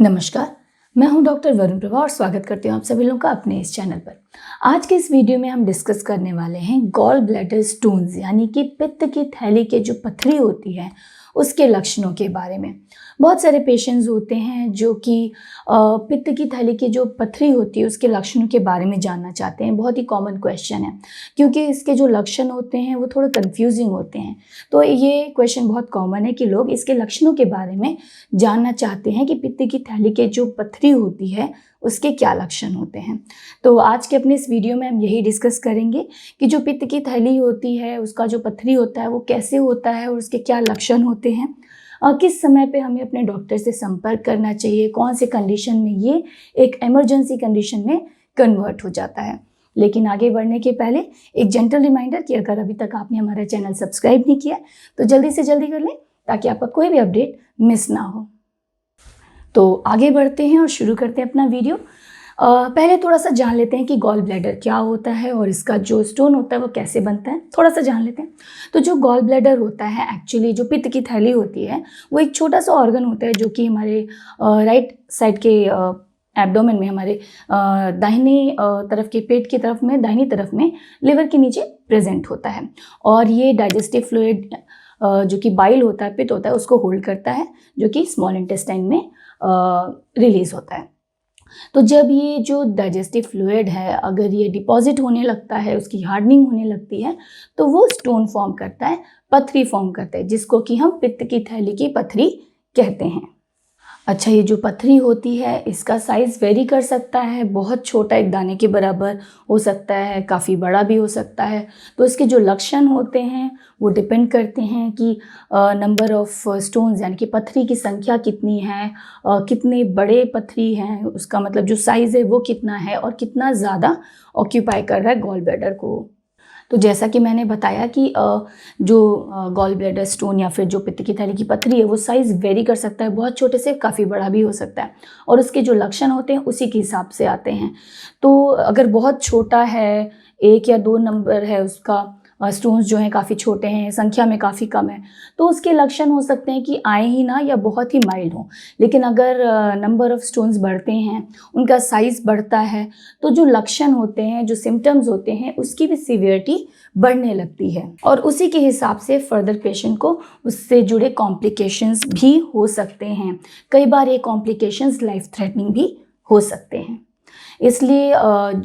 नमस्कार, मैं हूं डॉक्टर वरुण प्रभा और स्वागत करती हूं आप सभी लोगों का अपने इस चैनल पर। आज के इस वीडियो में हम डिस्कस करने वाले हैं गॉल ब्लैडर स्टोन्स यानी कि पित्त की थैली के जो पथरी होती है उसके लक्षणों के बारे में। बहुत सारे पेशेंट्स होते हैं जो कि पित्त की थैली की जो पथरी होती है उसके लक्षणों के बारे में जानना चाहते हैं। बहुत ही कॉमन क्वेश्चन है क्योंकि इसके जो लक्षण होते हैं वो थोड़े कंफ्यूजिंग होते हैं। तो ये क्वेश्चन बहुत कॉमन है कि लोग इसके लक्षणों के बारे में जानना चाहते हैं कि पित्त की थैली के जो पथरी होती है उसके क्या लक्षण होते हैं। तो आज के अपने इस वीडियो में हम यही डिस्कस करेंगे कि जो पित्त की थैली होती है उसका जो पथरी होता है वो कैसे होता है और उसके क्या लक्षण होते हैं और किस समय पे हमें अपने डॉक्टर से संपर्क करना चाहिए, कौन से कंडीशन में ये एक इमरजेंसी कंडीशन में कन्वर्ट हो जाता है। लेकिन आगे बढ़ने के पहले एक जेंटल रिमाइंडर कि अगर अभी तक आपने हमारा चैनल सब्सक्राइब नहीं किया तो जल्दी से जल्दी कर लें ताकि आपका कोई भी अपडेट मिस ना हो। तो आगे बढ़ते हैं और शुरू करते हैं अपना वीडियो। पहले थोड़ा सा जान लेते हैं कि गॉल ब्लैडर क्या होता है और इसका जो स्टोन होता है वो कैसे बनता है, थोड़ा सा जान लेते हैं। तो जो गॉल ब्लैडर होता है एक्चुअली जो पित्त की थैली होती है वो एक छोटा सा ऑर्गन होता है जो कि हमारे राइट साइड के एब्डोमेन में, हमारे दाहिनी तरफ के पेट की तरफ में, दाहिनी तरफ में लिवर के नीचे प्रेजेंट होता है। और ये डाइजेस्टिव फ्लूइड जो कि बाइल होता है, पित्त होता है, उसको होल्ड करता है जो कि स्मॉल इंटेस्टाइन में रिलीज होता है। तो जब ये जो डाइजेस्टिव फ्लूइड है अगर ये डिपॉजिट होने लगता है, उसकी हार्डनिंग होने लगती है तो वो स्टोन फॉर्म करता है, पथरी फॉर्म करता है, जिसको कि हम पित्त की थैली की पथरी कहते हैं। अच्छा, ये जो पथरी होती है इसका साइज़ वेरी कर सकता है, बहुत छोटा एक दाने के बराबर हो सकता है, काफ़ी बड़ा भी हो सकता है। तो इसके जो लक्षण होते हैं वो डिपेंड करते हैं कि नंबर ऑफ स्टोन्स यानी कि पथरी की संख्या कितनी है, कितने बड़े पथरी हैं, उसका मतलब जो साइज़ है वो कितना है और कितना ज़्यादा ऑक्यूपाई कर रहा है गॉल ब्लैडर को। तो जैसा कि मैंने बताया कि जो गॉल ब्लैडर स्टोन या फिर जो पित्त की थैली की पथरी है वो साइज़ वेरी कर सकता है, बहुत छोटे से काफ़ी बड़ा भी हो सकता है और उसके जो लक्षण होते हैं उसी के हिसाब से आते हैं। तो अगर बहुत छोटा है, 1 या 2 नंबर है उसका, स्टोन्स जो हैं काफ़ी छोटे हैं, संख्या में काफ़ी कम है, तो उसके लक्षण हो सकते हैं कि आए ही ना या बहुत ही माइल्ड हो। लेकिन अगर नंबर ऑफ़ स्टोन्स बढ़ते हैं, उनका साइज़ बढ़ता है, तो जो लक्षण होते हैं, जो सिम्टम्स होते हैं, उसकी भी सीवियरिटी बढ़ने लगती है और उसी के हिसाब से फर्दर पेशेंट को उससे जुड़े कॉम्प्लिकेशंस भी हो सकते हैं। कई बार ये कॉम्प्लिकेशंस लाइफ थ्रेटनिंग भी हो सकते हैं। इसलिए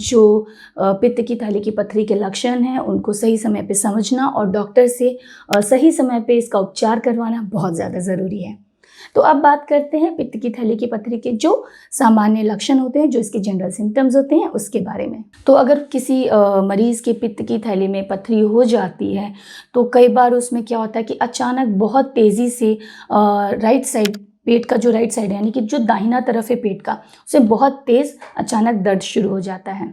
जो पित्त की थैली की पथरी के लक्षण हैं उनको सही समय पे समझना और डॉक्टर से सही समय पे इसका उपचार करवाना बहुत ज़्यादा ज़रूरी है। तो अब बात करते हैं पित्त की थैली की पथरी के जो सामान्य लक्षण होते हैं, जो इसके जनरल सिम्टम्स होते हैं उसके बारे में। तो अगर किसी मरीज़ के पित्त की थैली में पथरी हो जाती है तो कई बार उसमें क्या होता है कि अचानक बहुत तेज़ी से राइट साइड, पेट का जो राइट साइड है यानी कि जो दाहिना तरफ है पेट का, उससे बहुत तेज़ अचानक दर्द शुरू हो जाता है।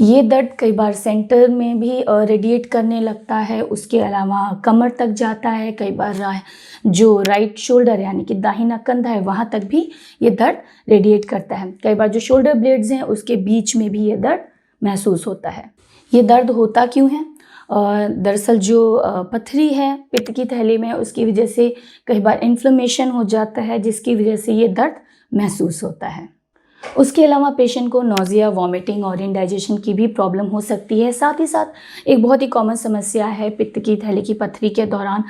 ये दर्द कई बार सेंटर में भी रेडिएट करने लगता है, उसके अलावा कमर तक जाता है, कई बार जो राइट शोल्डर यानी कि दाहिना कंधा है वहाँ तक भी ये दर्द रेडिएट करता है। कई बार जो शोल्डर ब्लेड्स हैं उसके बीच में भी ये दर्द महसूस होता है। ये दर्द होता क्यों है? दरअसल जो पथरी है पित्त की थैली में उसकी वजह से कई बार इन्फ्लेमेशन हो जाता है जिसकी वजह से ये दर्द महसूस होता है। उसके अलावा पेशेंट को नोज़िया, वॉमिटिंग और इंडाइजेशन की भी प्रॉब्लम हो सकती है। साथ ही साथ एक बहुत ही कॉमन समस्या है पित्त की थैली की पथरी के दौरान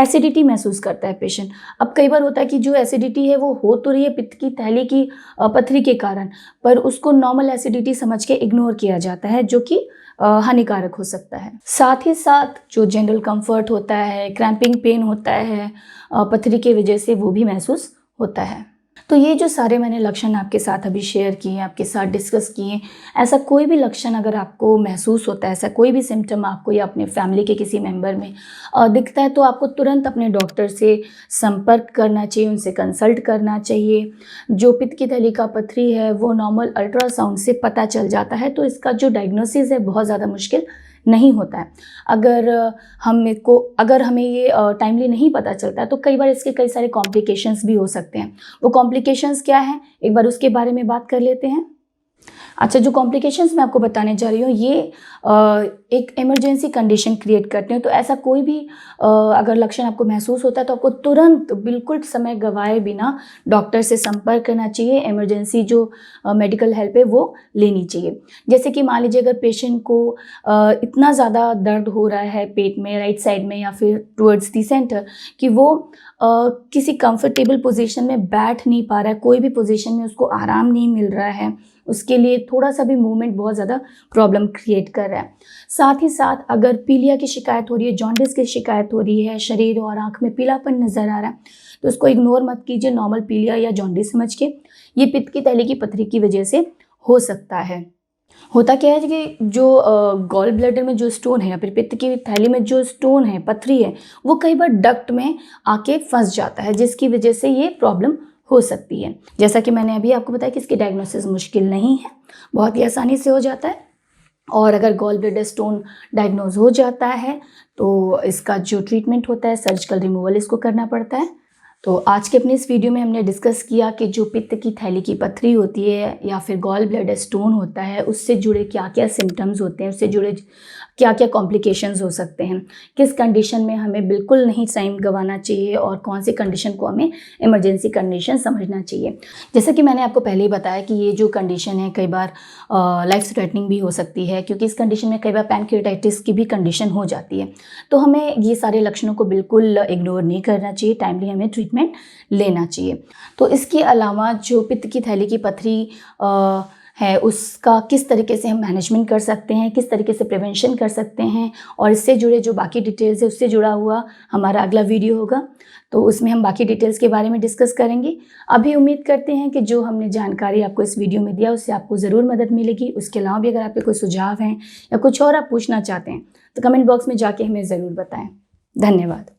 एसिडिटी महसूस करता है पेशेंट। अब कई बार होता है कि जो एसिडिटी है वो हो तो रही है पित्त की थैली की पथरी के कारण, पर उसको नॉर्मल एसिडिटी समझ के इग्नोर किया जाता है जो कि हानिकारक हो सकता है। साथ ही साथ जो जनरल कंफर्ट होता है, क्रैम्पिंग पेन होता है पथरी की वजह से, वो भी महसूस होता है। तो ये जो सारे मैंने लक्षण आपके साथ अभी शेयर किए, आपके साथ डिस्कस किए, ऐसा कोई भी लक्षण अगर आपको महसूस होता है, ऐसा कोई भी सिम्टम आपको या अपने फैमिली के किसी मेंबर में दिखता है तो आपको तुरंत अपने डॉक्टर से संपर्क करना चाहिए, उनसे कंसल्ट करना चाहिए। जो पित्त की थैली का पथरी है वो नॉर्मल अल्ट्रासाउंड से पता चल जाता है, तो इसका जो डायग्नोसिस है बहुत ज़्यादा मुश्किल नहीं होता है। अगर हमें ये टाइमली नहीं पता चलता है तो कई बार इसके कई सारे कॉम्प्लिकेशंस भी हो सकते हैं। वो कॉम्प्लिकेशंस क्या हैं, एक बार उसके बारे में बात कर लेते हैं। अच्छा, जो कॉम्प्लिकेशंस मैं आपको बताने जा रही हूँ ये एक इमरजेंसी कंडीशन क्रिएट करते हैं। तो ऐसा कोई भी अगर लक्षण आपको महसूस होता है तो आपको तुरंत बिल्कुल समय गंवाए बिना डॉक्टर से संपर्क करना चाहिए। इमरजेंसी जो मेडिकल हेल्प है वो लेनी चाहिए। जैसे कि मान लीजिए अगर पेशेंट को इतना ज़्यादा दर्द हो रहा है पेट में, राइट साइड में या फिर टुवर्ड्स दी सेंटर, कि वो किसी कंफर्टेबल पोजीशन में बैठ नहीं पा रहा है, कोई भी पोजीशन में उसको आराम नहीं मिल रहा है, उसके लिए थोड़ा सा भी मूवमेंट बहुत ज़्यादा प्रॉब्लम क्रिएट कर रहा है। साथ ही साथ अगर पीलिया की शिकायत हो रही है, जॉन्डिस की शिकायत हो रही है, शरीर और आँख में पीलापन नज़र आ रहा है, तो उसको इग्नोर मत कीजिए, नॉर्मल पीलिया या जॉन्डिस समझ के। ये पित्त की थैली की पथरी की वजह से हो सकता है। होता क्या है कि जो गॉल ब्लैडर में जो स्टोन है या फिर पित्त की थैली में जो स्टोन है, पथरी है, वो कई बार डक्ट में आके फंस जाता है, जिसकी वजह से ये प्रॉब्लम हो सकती है। जैसा कि मैंने अभी आपको बताया कि इसकी डायग्नोसिस मुश्किल नहीं है, बहुत ही आसानी से हो जाता है। और अगर गॉल ब्लैडर स्टोन डायग्नोज हो जाता है तो इसका जो ट्रीटमेंट होता है, सर्जिकल रिमूवल इसको करना पड़ता है। तो आज के अपने इस वीडियो में हमने डिस्कस किया कि जो पित्त की थैली की पथरी होती है या फिर गॉल ब्लैडर स्टोन होता है, उससे जुड़े क्या क्या सिम्टम्स होते हैं, उससे जुड़े क्या क्या कॉम्प्लिकेशंस हो सकते हैं, किस कंडीशन में हमें बिल्कुल नहीं टाइम गंवाना चाहिए और कौन सी कंडीशन को हमें इमरजेंसी कंडीशन समझना चाहिए। जैसा कि मैंने आपको पहले ही बताया कि ये जो कंडीशन है कई बार लाइफ थ्रेटनिंग भी हो सकती है, क्योंकि इस कंडीशन में कई बार पैनक्रियाटाइटिस की भी कंडीशन हो जाती है। तो हमें ये सारे लक्षणों को बिल्कुल इग्नोर नहीं करना चाहिए, टाइमली हमें ट्रीटमेंट लेना चाहिए। तो इसके अलावा जो पित्त की थैली की पथरी है उसका किस तरीके से हम मैनेजमेंट कर सकते हैं, किस तरीके से प्रिवेंशन कर सकते हैं, और इससे जुड़े जो बाकी डिटेल्स है उससे जुड़ा हुआ हमारा अगला वीडियो होगा, तो उसमें हम बाकी डिटेल्स के बारे में डिस्कस करेंगे। अभी उम्मीद करते हैं कि जो हमने जानकारी आपको इस वीडियो में दिया उससे आपको ज़रूर मदद मिलेगी। उसके अलावा भी अगर आपके कोई सुझाव हैं या कुछ और आप पूछना चाहते हैं तो कमेंट बॉक्स में जाके हमें ज़रूर बताएं। धन्यवाद।